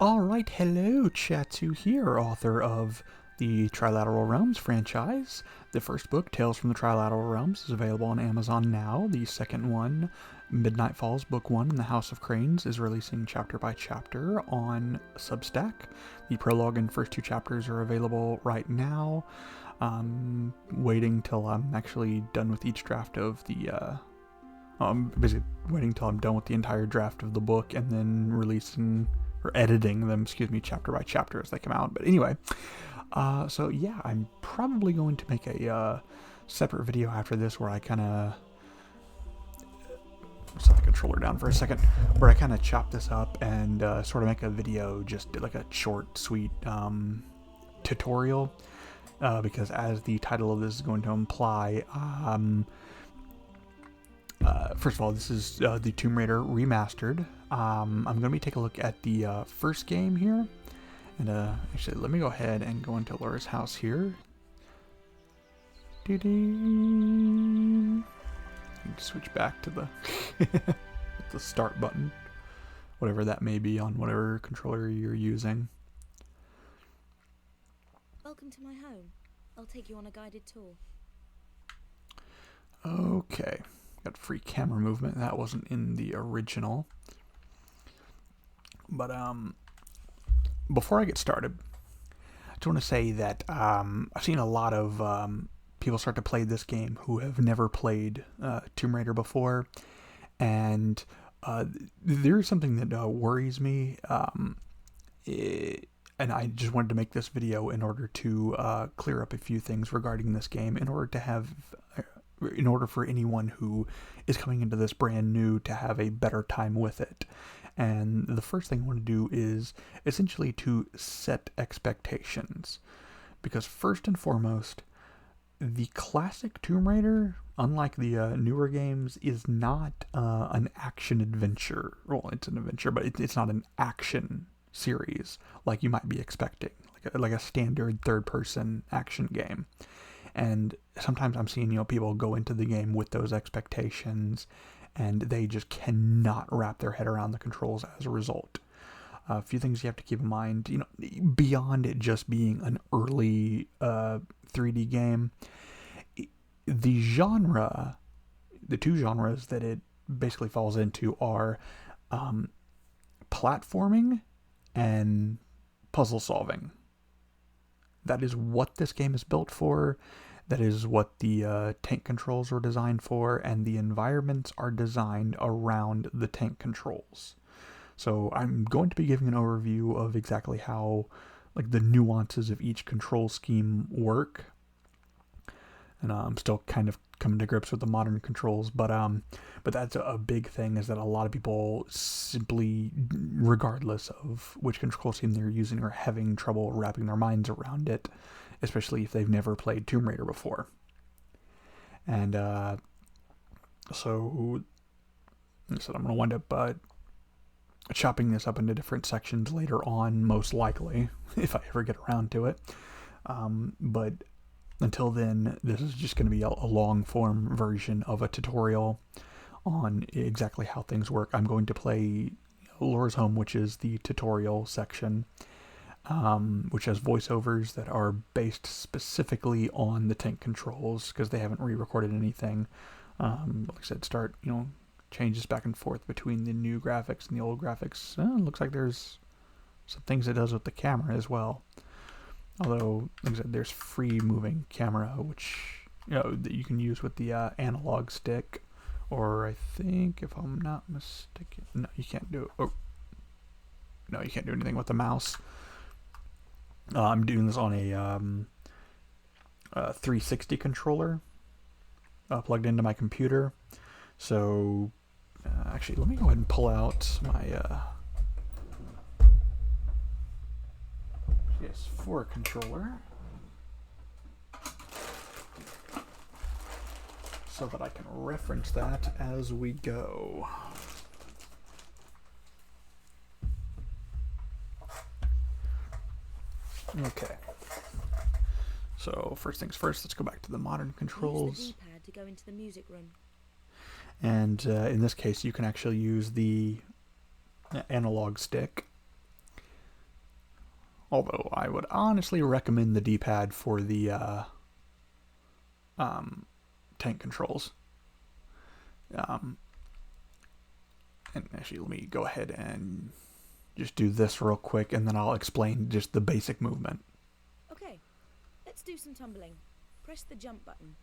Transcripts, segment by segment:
Alright, hello, Chatzu here, author of the Trilateral Realms franchise. The first book, Tales from the Trilateral Realms, is available on Amazon now. The second one, Midnight Falls Book 1 in the House of Cranes, is releasing chapter by chapter on Substack. The prologue and first two chapters are available right now. Waiting till I'm actually done with each draft of the basically waiting till I'm done with the entire draft of the book and then releasing or editing them, chapter by chapter as they come out. But anyway, so yeah, I'm probably going to make a separate video after this where I kind of set the controller down for a second, where I kind of chop this up and sort of make a video, just like a short, sweet tutorial, because as the title of this is going to imply, first of all, this is the Tomb Raider Remastered. I'm going to be taking a look at the first game here. And actually, let me go ahead and go into Laura's house here. Switch back to the, the start button. Whatever that may be on whatever controller you're using. Welcome to my home. I'll take you on a guided tour. Okay. Got free camera movement. That wasn't in the original. But before I get started, I just want to say that I've seen a lot of people start to play this game who have never played Tomb Raider before, and there is something that worries me, and I just wanted to make this video in order to clear up a few things regarding this game, in order for anyone who is coming into this brand new to have a better time with it. And the first thing I want to do is essentially to set expectations. Because first and foremost, the classic Tomb Raider, unlike the newer games, is not an action adventure. Well, it's an adventure, but it's not an action series like you might be expecting, like a standard third-person action game. And sometimes I'm seeing, people go into the game with those expectations, and they just cannot wrap their head around the controls as a result. A few things you have to keep in mind, beyond it just being an early 3D game, the genre, the two genres that it basically falls into are platforming and puzzle solving. That is what this game is built for. That is what the tank controls were designed for, and the environments are designed around the tank controls. So I'm going to be giving an overview of exactly how, the nuances of each control scheme work. And I'm still kind of coming to grips with the modern controls, but that's a big thing, is that a lot of people simply, regardless of which control scheme they're using, are having trouble wrapping their minds around it, especially if they've never played Tomb Raider before. And so I said I'm going to wind up chopping this up into different sections later on, most likely, if I ever get around to it. But until then, this is just going to be a long-form version of a tutorial on exactly how things work. I'm going to play Laura's Home, which is the tutorial section, which has voiceovers that are based specifically on the tank controls, because they haven't re-recorded anything. Like I said, changes back and forth between the new graphics and the old graphics. Looks like there's some things it does with the camera as well. Although, like I said, there's free moving camera, which that you can use with the analog stick, or I think, if I'm not mistaken, no, you can't do it. Oh, no, you can't do anything with the mouse. I'm doing this on a 360 controller plugged into my computer. So, actually, let me go ahead and pull out my PS4 controller so that I can reference that as we go. Okay. So first things first, let's go back to the modern controls. Use the D-pad to go into the music room. And in this case, you can actually use the analog stick Although I would honestly recommend the D-pad for the tank controls. And actually, let me go ahead and just do this real quick, and then I'll explain just the basic movement. Okay, let's do some tumbling. Press the jump button.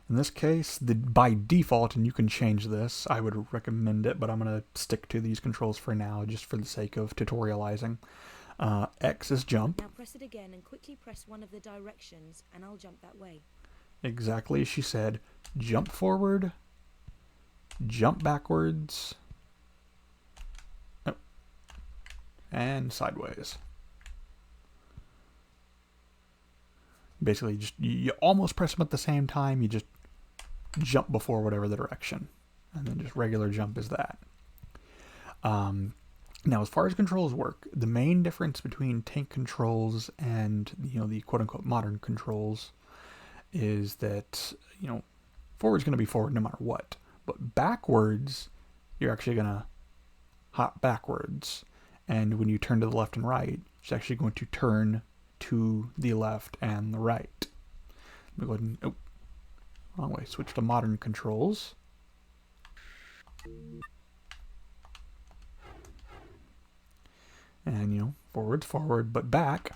In this case, by default, and you can change this, I would recommend it, but I'm going to stick to these controls for now, just for the sake of tutorializing. X is jump. Now press it again and quickly press one of the directions, and I'll jump that way. Exactly as she said. Jump forward, jump backwards, and sideways. Basically, just you almost press them at the same time. You just jump before whatever the direction, and then just regular jump is that. Now, as far as controls work, the main difference between tank controls and the quote-unquote modern controls is that forward's going to be forward no matter what, but backwards you're actually going to hop backwards, and when you turn to the left and right, it's actually going to turn to the left and the right. Let me go ahead and wrong way. Switch to modern controls. And forward's forward, but back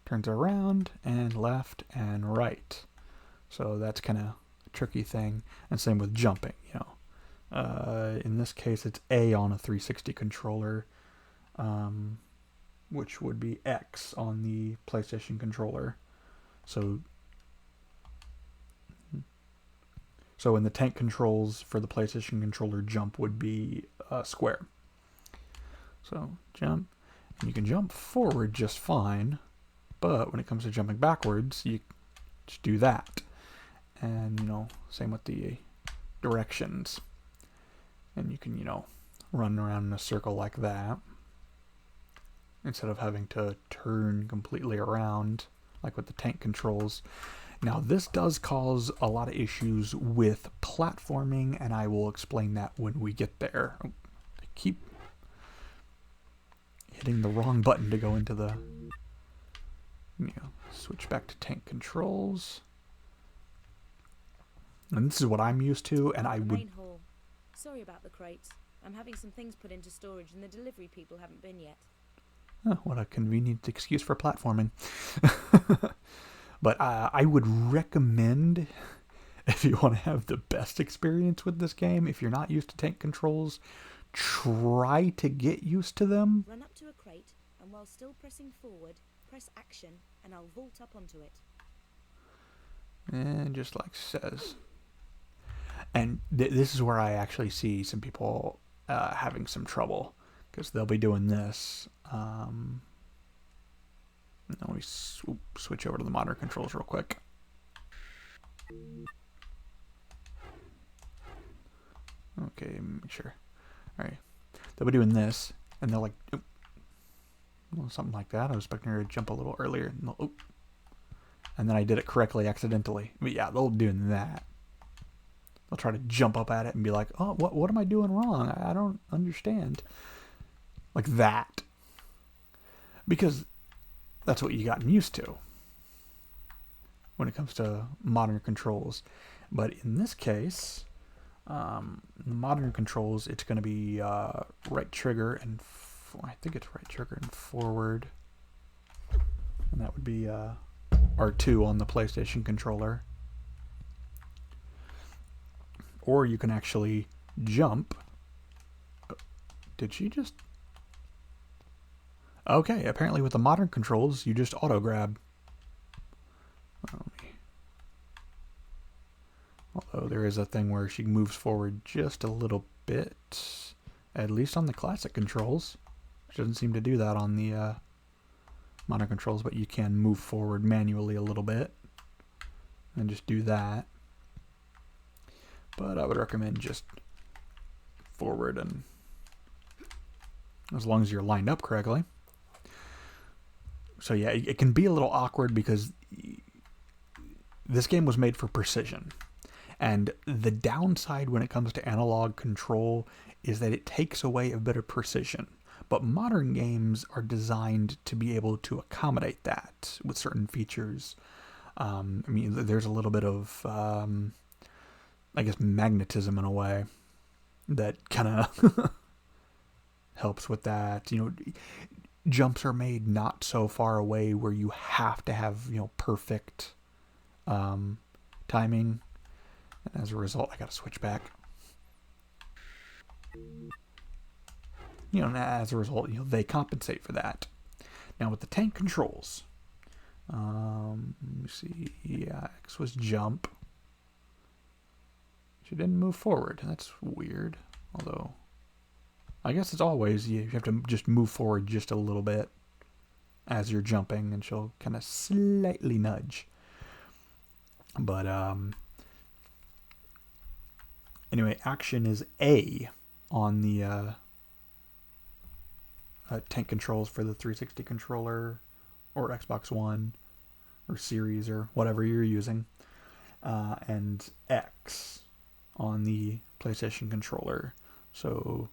turns around and left and right. So that's kind of a tricky thing. And same with jumping. In this case, it's A on a 360 controller, which would be X on the PlayStation controller. So in the tank controls for the PlayStation controller, jump would be square. So jump, and you can jump forward just fine, but when it comes to jumping backwards, you just do that. And same with the directions. And you can run around in a circle like that instead of having to turn completely around like with the tank controls. Now, this does cause a lot of issues with platforming, and I will explain that when we get there. I keep hitting the wrong button to go into the... switch back to tank controls. And this is what I'm used to, and I would... Main hall. Sorry about the crates. I'm having some things put into storage, and the delivery people haven't been yet. Oh, what a convenient excuse for platforming. But I would recommend, if you want to have the best experience with this game, if you're not used to tank controls, try to get used to them. Run up to a crate, and while still pressing forward, press action, and I'll vault up onto it. And just like it says. And this is where I actually see some people having some trouble, because they'll be doing this. Let me switch over to the modern controls real quick. Okay, make sure. Alright. They'll be doing this, and they'll something like that. I was expecting her to jump a little earlier. And then I did it correctly accidentally. But yeah, they'll be doing that. They'll try to jump up at it and be like, oh, what am I doing wrong? I don't understand. Like that. Because that's what you gotten used to when it comes to modern controls. But in this case, the modern controls, it's going to be right trigger and I think it's right trigger and forward. And that would be R2 on the PlayStation controller. Or you can actually jump. Did she just... Okay, apparently with the modern controls, you just auto-grab. Although there is a thing where she moves forward just a little bit, at least on the classic controls. She doesn't seem to do that on the modern controls, but you can move forward manually a little bit and just do that. But I would recommend just forward, and as long as you're lined up correctly. So yeah, it can be a little awkward because this game was made for precision. And the downside when it comes to analog control is that it takes away a bit of precision. But modern games are designed to be able to accommodate that with certain features. I mean, there's a little bit of, I guess, magnetism in a way that kind of helps with that. Jumps are made not so far away where you have to have, perfect timing. And as a result, I got to switch back. As a result, they compensate for that. Now with the tank controls, let me see. Yeah, X was jump. She didn't move forward. That's weird. Although, I guess it's always you have to just move forward just a little bit as you're jumping, and she'll kind of slightly nudge. But anyway, action is A on the tank controls for the 360 controller or Xbox One or Series or whatever you're using, and X on the PlayStation controller. So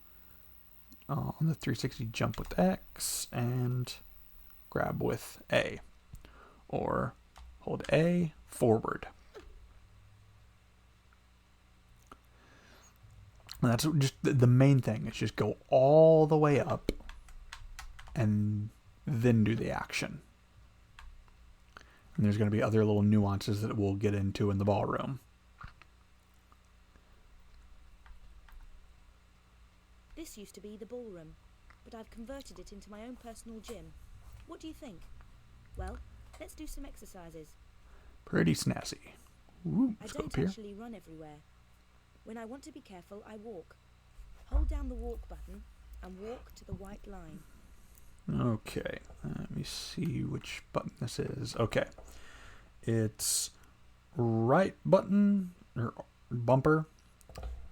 on the 360, jump with X and grab with A, or hold A forward. And that's just the main thing. It's just go all the way up and then do the action. And there's going to be other little nuances that we'll get into in the ballroom. This used to be the ballroom, but I've converted it into my own personal gym. What do you think? Well, let's do some exercises. Pretty snazzy. Ooh, I don't actually run everywhere. When I want to be careful, I walk. Hold down the walk button and walk to the white line. Okay, let me see which button this is. Okay, it's right button or bumper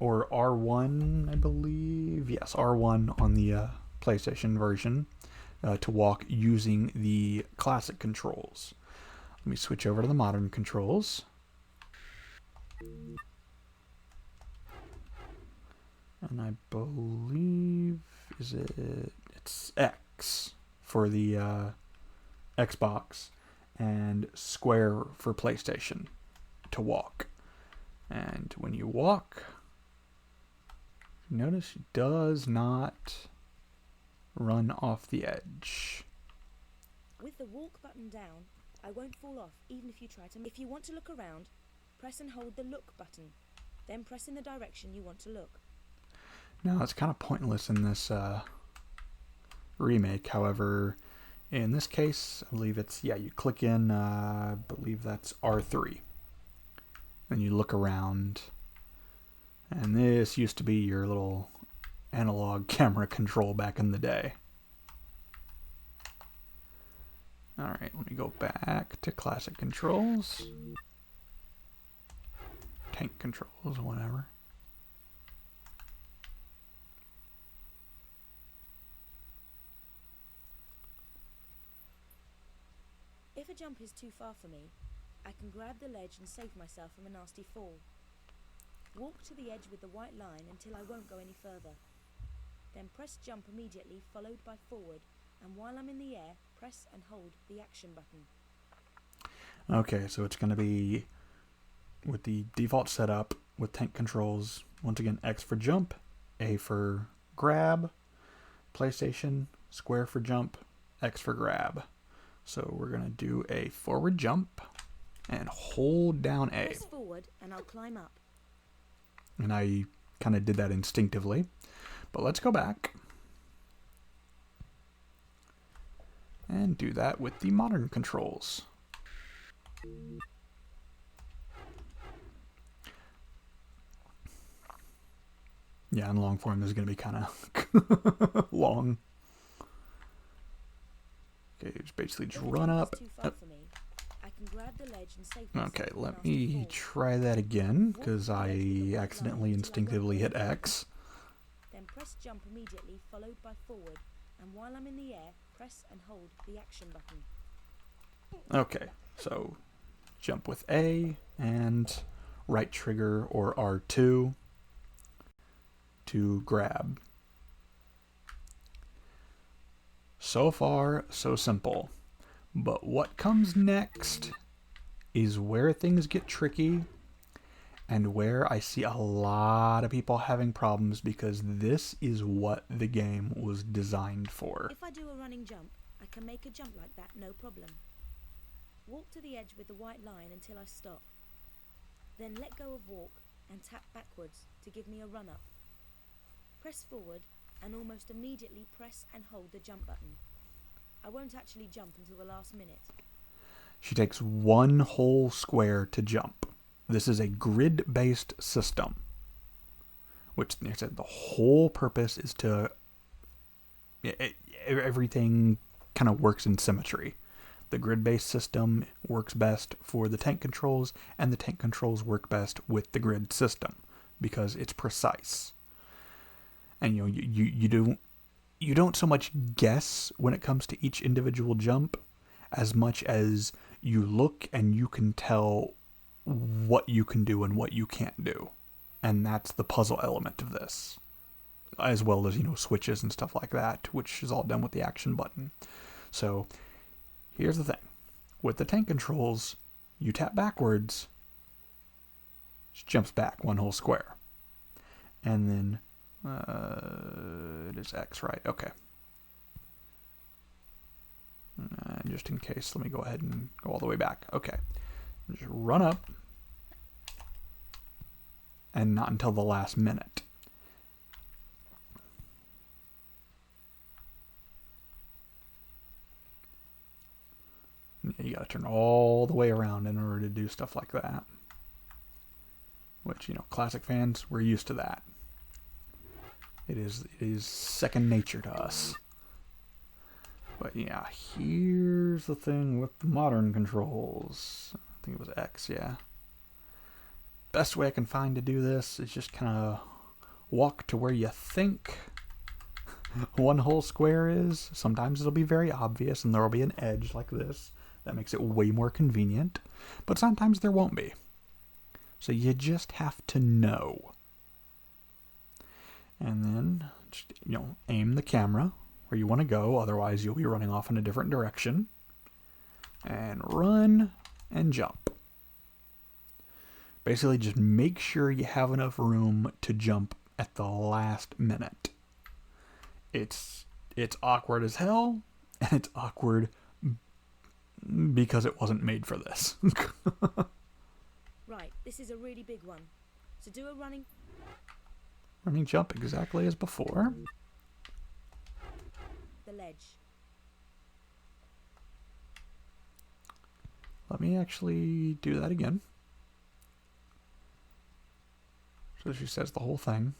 or R1, I believe. Yes, R1 on the PlayStation version to walk using the classic controls. Let me switch over to the modern controls. And I believe, it's X for the Xbox and square for PlayStation to walk. And when you walk, notice it does not run off the edge. With the walk button down, I won't fall off even if you try to. If you want to look around, press and hold the look button. Then press in the direction you want to look. Now, it's kind of pointless in this remake. However, in this case, I believe it's, you click in, I believe that's R3. And you look around. And this used to be your little analog camera control back in the day. Alright, let me go back to classic controls. Tank controls, whatever. If a jump is too far for me, I can grab the ledge and save myself from a nasty fall. Walk to the edge with the white line until I won't go any further. Then press jump immediately, followed by forward, and while I'm in the air, press and hold the action button. Okay, so it's going to be with the default setup with tank controls. Once again, X for jump, A for grab, PlayStation, square for jump, X for grab. So we're going to do a forward jump and hold down A. Press forward and I'll climb up. And I kind of did that instinctively. But let's go back and do that with the modern controls. Yeah, in long form, this is going to be kind of long. Okay, just basically just run up. Okay, let me try that again, because I accidentally instinctively hit X. Then press jump immediately, followed by forward, and while I'm in the air, press and hold the action button. Okay, so jump with A and right trigger or R2 to grab. So far, so simple. But what comes next is where things get tricky and where I see a lot of people having problems because this is what the game was designed for. If I do a running jump, I can make a jump like that, no problem. Walk to the edge with the white line until I stop. Then let go of walk and tap backwards to give me a run up. Press forward and almost immediately press and hold the jump button. I won't actually jump until the last minute. She takes one whole square to jump. This is a grid-based system, which they said the whole purpose is to everything kind of works in symmetry. The grid-based system works best for the tank controls, and the tank controls work best with the grid system because it's precise. And you don't so much guess when it comes to each individual jump as much as you look and you can tell what you can do and what you can't do. And that's the puzzle element of this. As well as, switches and stuff like that, which is all done with the action button. So, here's the thing. With the tank controls, you tap backwards, it jumps back one whole square. And then, it is X, right? Okay. Just in case, let me go ahead and go all the way back. Okay. Just run up. And not until the last minute. You gotta turn all the way around in order to do stuff like that. Which, classic fans, we're used to that. It is second nature to us. But yeah, here's the thing with the modern controls. I think it was X, yeah. Best way I can find to do this is just kind of walk to where you think one whole square is. Sometimes it'll be very obvious and there will be an edge like this. That makes it way more convenient. But sometimes there won't be. So you just have to know. And then, just, aim the camera where you want to go. Otherwise, you'll be running off in a different direction. And run and jump. Basically, just make sure you have enough room to jump at the last minute. It's awkward as hell, and it's awkward because it wasn't made for this. Right, this is a really big one. So do a running jump exactly as before. The ledge. Let me actually do that again. So she says the whole thing.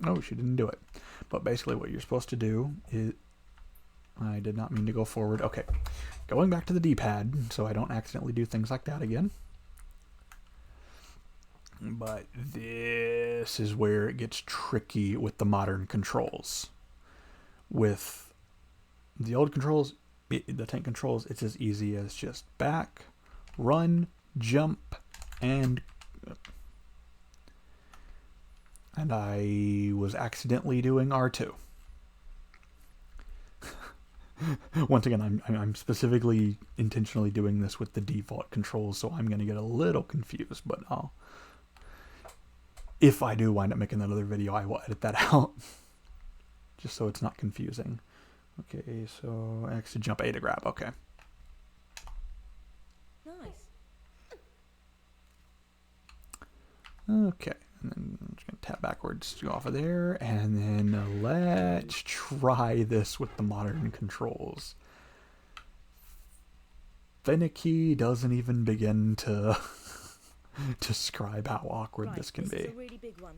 Oh, she didn't do it. But basically what you're supposed to do is... I did not mean to go forward. Okay. Going back to the D-pad, so I don't accidentally do things like that again. But this is where it gets tricky with the modern controls. With the old controls, the tank controls, it's as easy as just back, run, jump, and I was accidentally doing R2. Once again, I'm specifically intentionally doing this with the default controls, so I'm going to get a little confused, but if I do wind up making that other video, I will edit that out, just so it's not confusing. Okay, so X to jump, A to grab, okay. Nice. Okay, and then I'm just going to tap backwards to go off of there, and then let's try this with the modern controls. Finicky doesn't even begin to describe how awkward this can be. This is a really big one.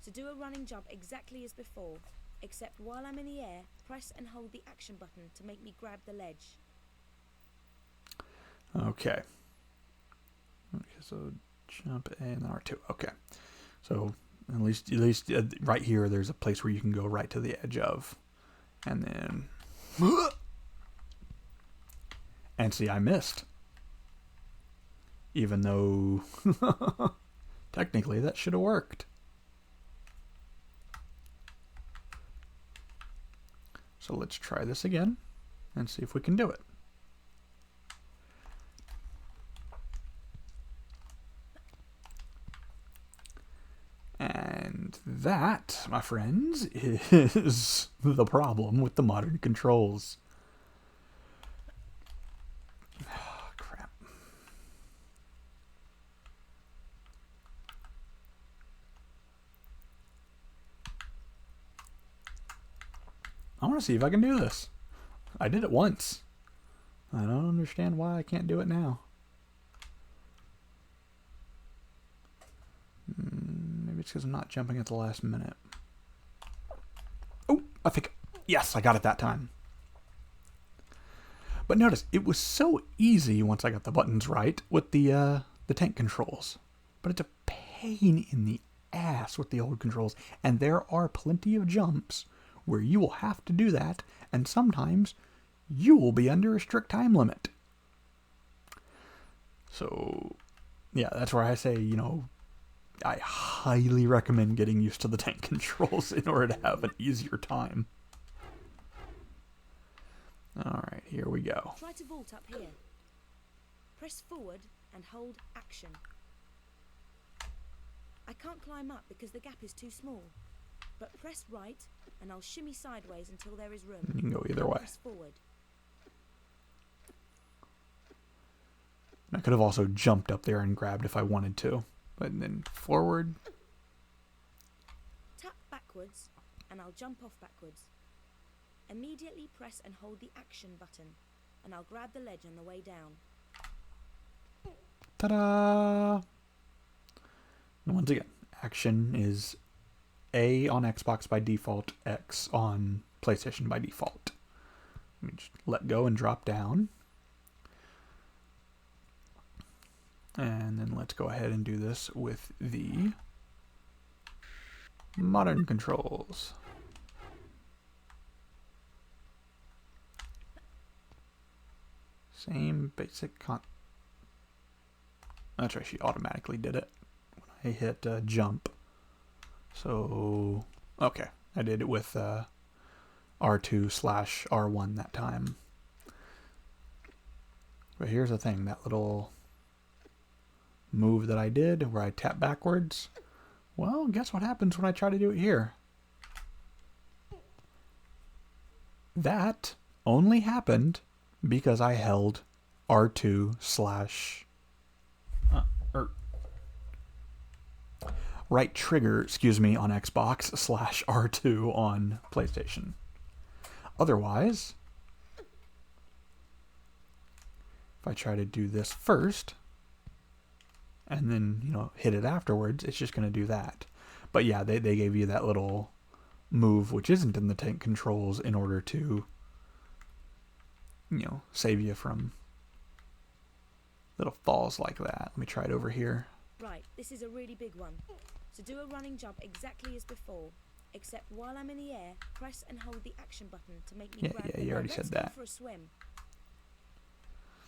So do a running jump exactly as before, except while I'm in the air, press and hold the action button to make me grab the ledge. Okay. Okay, so jump A and R2. Okay. So at least right here, there's a place where you can go right to the edge of. And then... And see, I missed. Even though... technically, that should have worked. So let's try this again and see if we can do it. And that, my friends, is the problem with the modern controls. Oh, crap. I want to see if I can do this. I did it once. I don't understand why I can't do it now. Maybe it's because I'm not jumping at the last minute. Oh, I think... Yes, I got it that time. But notice, it was so easy once I got the buttons right with the tank controls. But it's a pain in the ass with the old controls. And there are plenty of jumps where you will have to do that, and sometimes you will be under a strict time limit. So, yeah, that's where I say, you know, I highly recommend getting used to the tank controls in order to have an easier time. Alright, here we go. Try to vault up here. Press forward and hold action. I can't climb up because the gap is too small. But press right and I'll shimmy sideways until there is room. You can go either way. Press forward. I could have also jumped up there and grabbed if I wanted to. But then forward. Tap backwards and I'll jump off backwards. Immediately press and hold the action button and I'll grab the ledge on the way down. Ta-da! And once again, action is A on Xbox by default, X on PlayStation by default. Let me just let go and drop down. And then let's go ahead and do this with the modern controls. Same basic That's right, she automatically did it when I hit jump. So, okay, I did it with R2/R1 that time. But here's the thing, that little move that I did where I tap backwards, well, guess what happens when I try to do it here? That only happened because I held R2 slash right trigger, excuse me, on Xbox slash R2 on PlayStation. Otherwise, if I try to do this first and then, you know, hit it afterwards, it's just going to do that. But yeah, they gave you that little move, which isn't in the tank controls, in order to, you know, save you from little falls like that. Let me try it over here. Right, this is a really big one. So do a running jump exactly as before, except while I'm in the air, press and hold the action button to make me grab the you already said that. Let's go for a swim.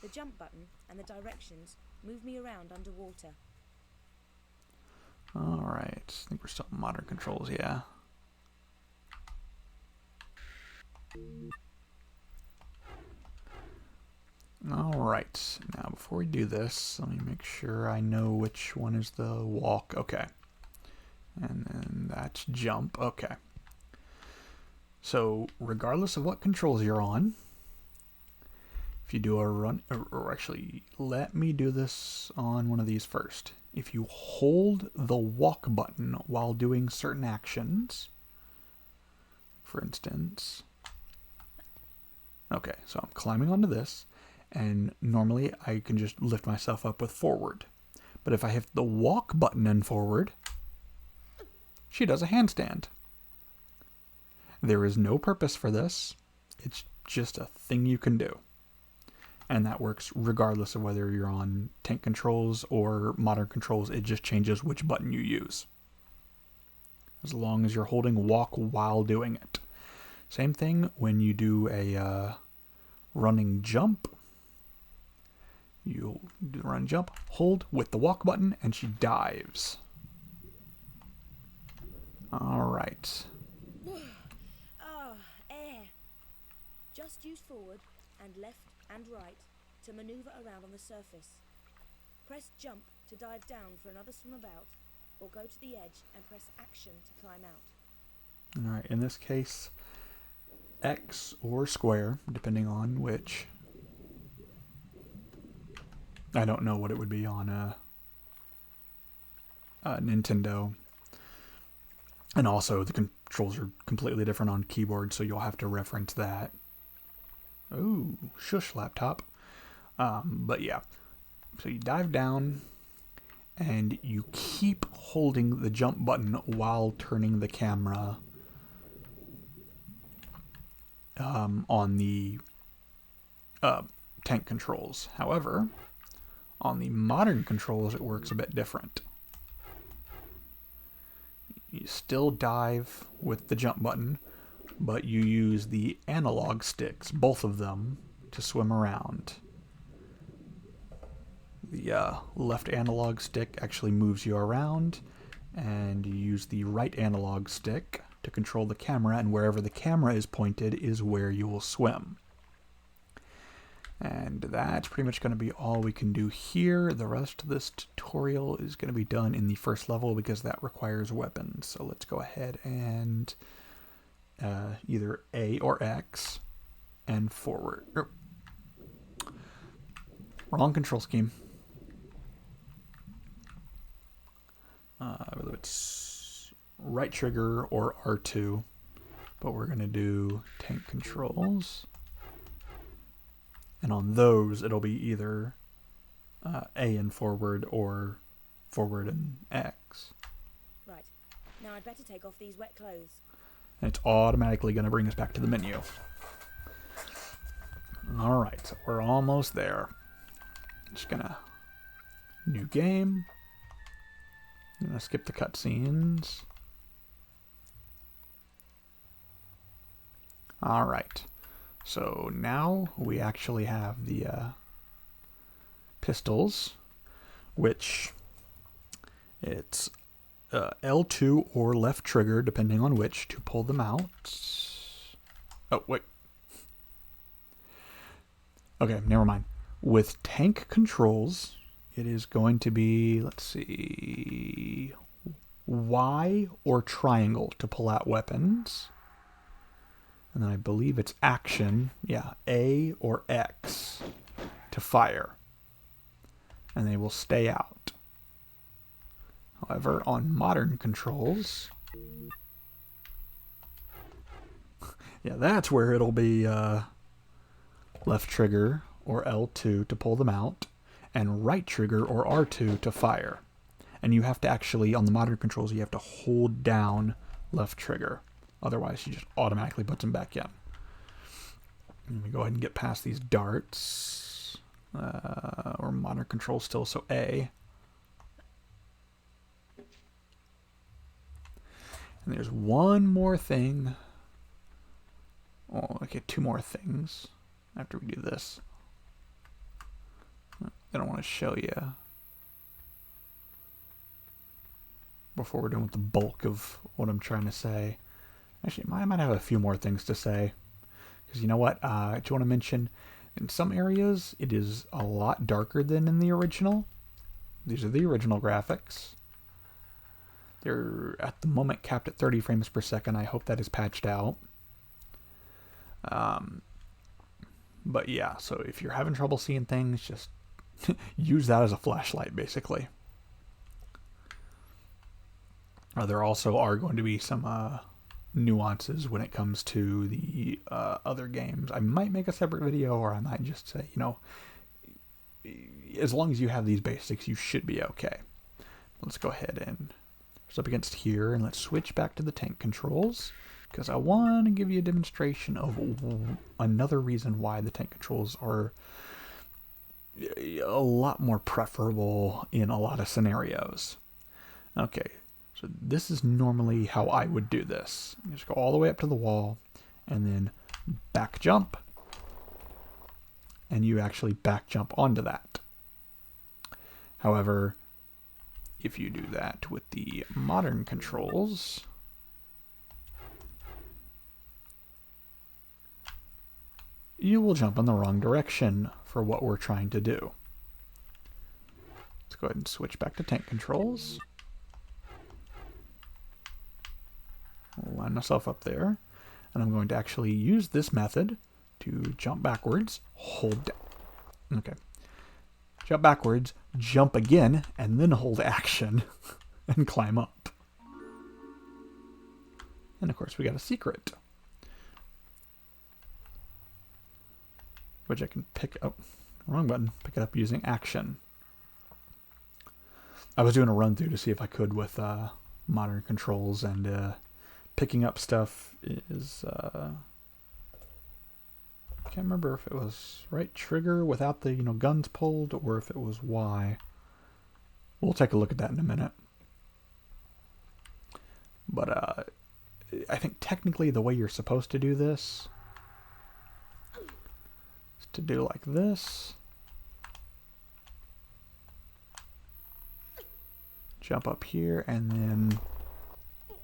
The jump button and the directions move me around underwater. Alright, I think we're still modern controls, yeah. Alright, now before we do this, let me make sure I know which one is the walk. Okay. And then that's jump. Okay. So, regardless of what controls you're on, if you do a run, or actually, let me do this on one of these first. If you hold the walk button while doing certain actions, for instance, okay, so I'm climbing onto this, and normally I can just lift myself up with forward. But if I hit the walk button and forward, she does a handstand. There is no purpose for this. It's just a thing you can do. And that works regardless of whether you're on tank controls or modern controls. It just changes which button you use, as long as you're holding walk while doing it. Same thing when you do a running jump. You'll do the run jump, hold with the walk button, and she dives. Alright. Oh, air. Just use forward and left and right to maneuver around on the surface. Press jump to dive down for another swim about, or go to the edge and press action to climb out. Alright, in this case, X or square, depending on which. I don't know what it would be on a Nintendo. And also, the controls are completely different on keyboard, so you'll have to reference that. Ooh, shush, laptop. But yeah, so you dive down, and you keep holding the jump button while turning the camera on the tank controls. However, on the modern controls, it works a bit different. You still dive with the jump button, but you use the analog sticks, both of them, to swim around. The left analog stick actually moves you around, and you use the right analog stick to control the camera, and wherever the camera is pointed is where you will swim. And that's pretty much going to be all we can do here. The rest of this tutorial is going to be done in the first level because that requires weapons. So let's go ahead and either A or X and forward. Wrong control scheme. I believe it's right trigger or R2, but we're going to do tank controls. And on those, it'll be either A and forward or forward and X. Right. Now I'd better take off these wet clothes. And it's automatically going to bring us back to the menu. Alright, so we're almost there. Just gonna... New game. I'm gonna skip the cutscenes. Alright. So now we actually have the pistols, which it's L2 or left trigger, depending on which, to pull them out. Oh, wait. Okay, never mind. With tank controls, it is going to be, let's see, Y or triangle to pull out weapons. And then I believe it's action, yeah, A or X to fire. And they will stay out. However, on modern controls, yeah, that's where it'll be left trigger or L2 to pull them out, and right trigger or R2 to fire. And you have to actually, on the modern controls, you have to hold down left trigger. Otherwise, she just automatically puts them back in. Let me go ahead and get past these darts. Or modern controls still, so A. And there's one more thing. Oh, okay, two more things after we do this. I don't want to show you before we're done with the bulk of what I'm trying to say. Actually, I might have a few more things to say. Because you know what? I do want to mention, in some areas, it is a lot darker than in the original. These are the original graphics. They're, at the moment, capped at 30 frames per second. I hope that is patched out. But yeah, so if you're having trouble seeing things, just use that as a flashlight, basically. There also are going to be some nuances when it comes to the other games. I might make a separate video, or I might just say, you know, as long as you have these basics, you should be okay. Let's go ahead and press up against here, and let's switch back to the tank controls, because I want to give you a demonstration of another reason why the tank controls are a lot more preferable in a lot of scenarios. Okay, so this is normally how I would do this. You just go all the way up to the wall, and then back jump, and you actually back jump onto that. However, if you do that with the modern controls, you will jump in the wrong direction for what we're trying to do. Let's go ahead and switch back to tank controls. I'll line myself up there, and I'm going to actually use this method to jump backwards, hold down. Okay. Jump backwards, jump again, and then hold action and climb up. And of course we got a secret, which I can pick up. Wrong button. Pick it up using action. I was doing a run through to see if I could with modern controls, and picking up stuff is I can't remember if it was right trigger without the guns pulled, or if it was Y. We'll take a look at that in a minute. But I think technically the way you're supposed to do this is to do like this. Jump up here and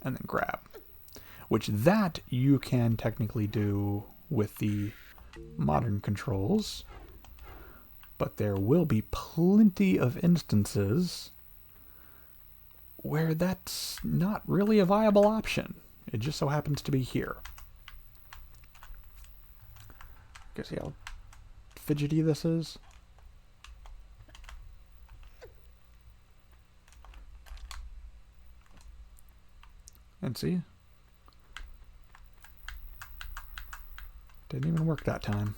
then grab. Which that you can technically do with the modern controls, but there will be plenty of instances where that's not really a viable option. It just so happens to be here. You see how fidgety this is? And see? Didn't even work that time.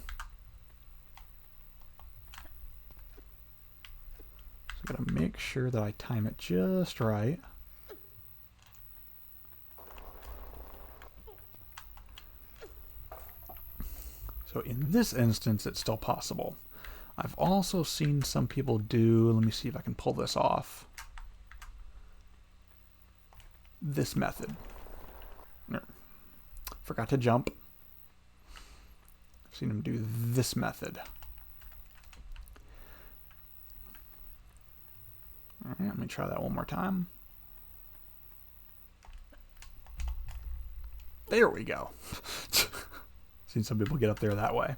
So I gotta make sure that I time it just right. So in this instance, it's still possible. I've also seen some people do, let me see if I can pull this off, this method. Forgot to jump. I've seen them do this method. All right, let me try that one more time. There we go. Seen some people get up there that way.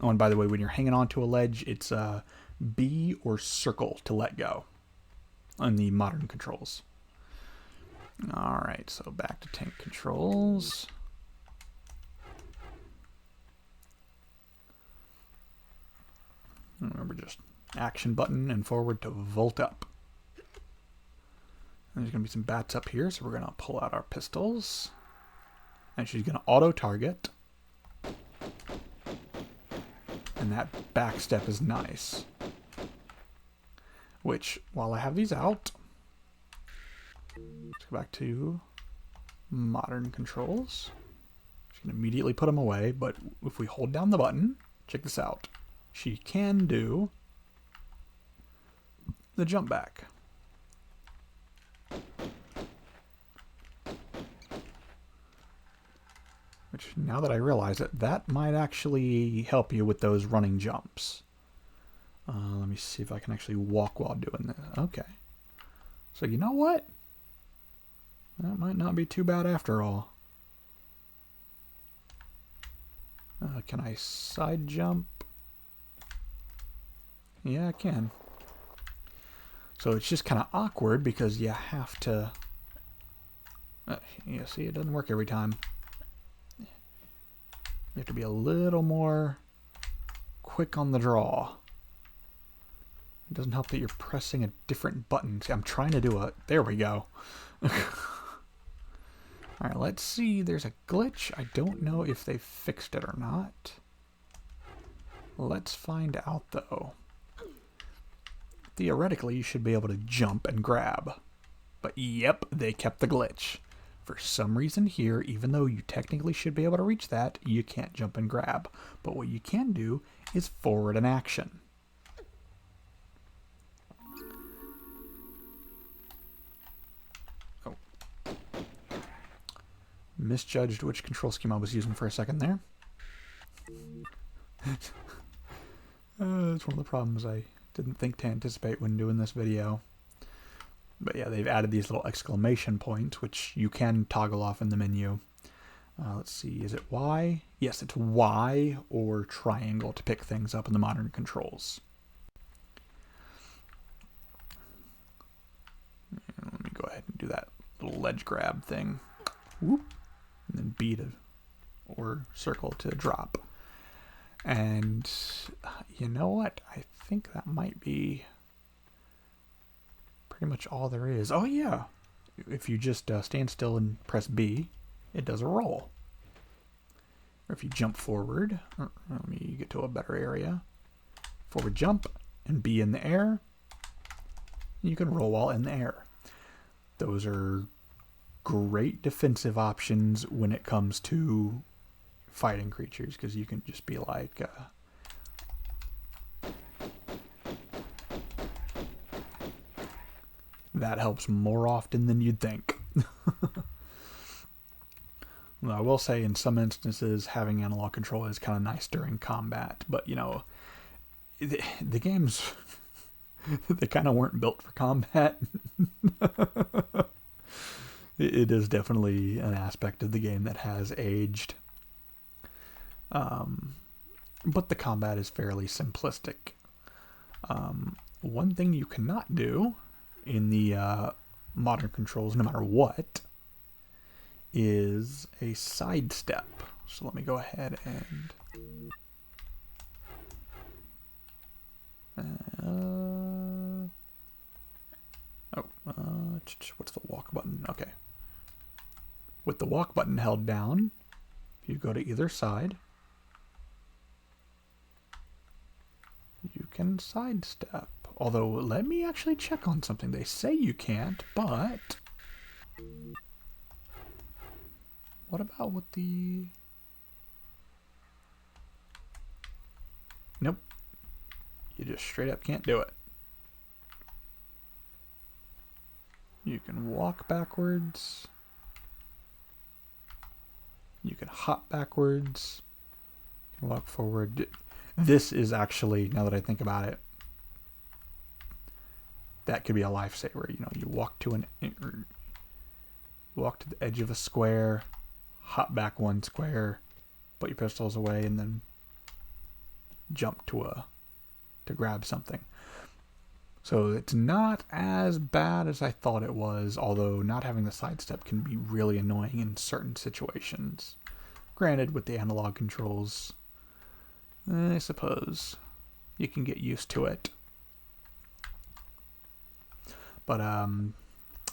Oh, and by the way, when you're hanging onto a ledge, it's B or circle to let go on the modern controls. All right, so back to tank controls. Remember, just action button and forward to volt up. And there's going to be some bats up here, so we're going to pull out our pistols. And she's going to auto-target. And that back step is nice. Which, while I have these out, let's go back to modern controls. She's going to immediately put them away, but if we hold down the button, check this out. She can do the jump back. Which, now that I realize it, that might actually help you with those running jumps. Let me see if I can actually walk while doing this. Okay. So you know what? That might not be too bad after all. Can I side jump? Yeah, I can. So it's just kind of awkward because you have to... yeah, see, it doesn't work every time. You have to be a little more quick on the draw. It doesn't help that you're pressing a different button. See, I'm trying to do a... There we go. Alright, let's see. There's a glitch. I don't know if they fixed it or not. Let's find out, though. Theoretically, you should be able to jump and grab. But yep, they kept the glitch. For some reason here, even though you technically should be able to reach that, you can't jump and grab. But what you can do is forward an action. Oh. Misjudged which control scheme I was using for a second there. That's one of the problems I didn't think to anticipate when doing this video. But yeah, they've added these little exclamation points, which you can toggle off in the menu. Let's see, is it Y? Yes, it's Y or triangle to pick things up in the modern controls. And let me go ahead and do that little ledge grab thing. Whoop. And then B to, or circle to drop. And you know what? I think that might be pretty much all there is. Oh yeah, if you just stand still and press B, it does a roll. Or if you jump forward, let me get to a better area. Forward jump and B in the air. You can roll while in the air. Those are great defensive options when it comes to fighting creatures, because you can just be like, that helps more often than you'd think. I will say in some instances having analog control is kind of nice during combat, but you know, the games, they kind of weren't built for combat. It is definitely an aspect of the game that has aged. But the combat is fairly simplistic. One thing you cannot do in the modern controls, no matter what, is a sidestep. So let me go ahead and what's the walk button? Okay. With the walk button held down, if you go to either side, you can sidestep. Although, let me actually check on something. They say you can't, but what about with the... Nope. You just straight up can't do it. You can walk backwards. You can hop backwards. You can walk forward. This is actually, now that I think about it, that could be a lifesaver. You know, you walk to the edge of a square, hop back one square, put your pistols away, and then jump to grab something. So it's not as bad as I thought it was, although not having the sidestep can be really annoying in certain situations. Granted, with the analog controls, I suppose you can get used to it. But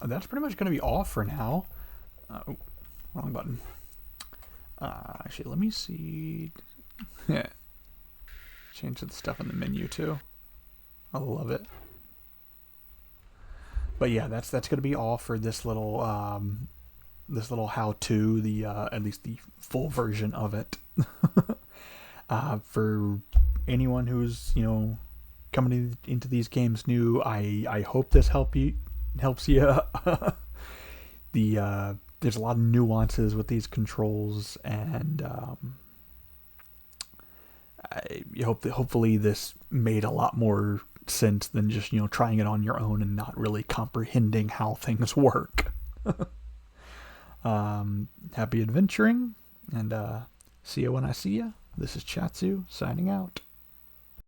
that's pretty much going to be all for now. Wrong button. Actually, let me see. Change the stuff in the menu too. I love it. But yeah, that's going to be all for this little how-to. The at least the full version of it. For anyone who's coming into these games new, I hope this helps you. There's a lot of nuances with these controls, and I hope that hopefully this made a lot more sense than just trying it on your own and not really comprehending how things work. Happy adventuring, and see you when I see you. This is Chatzu signing out.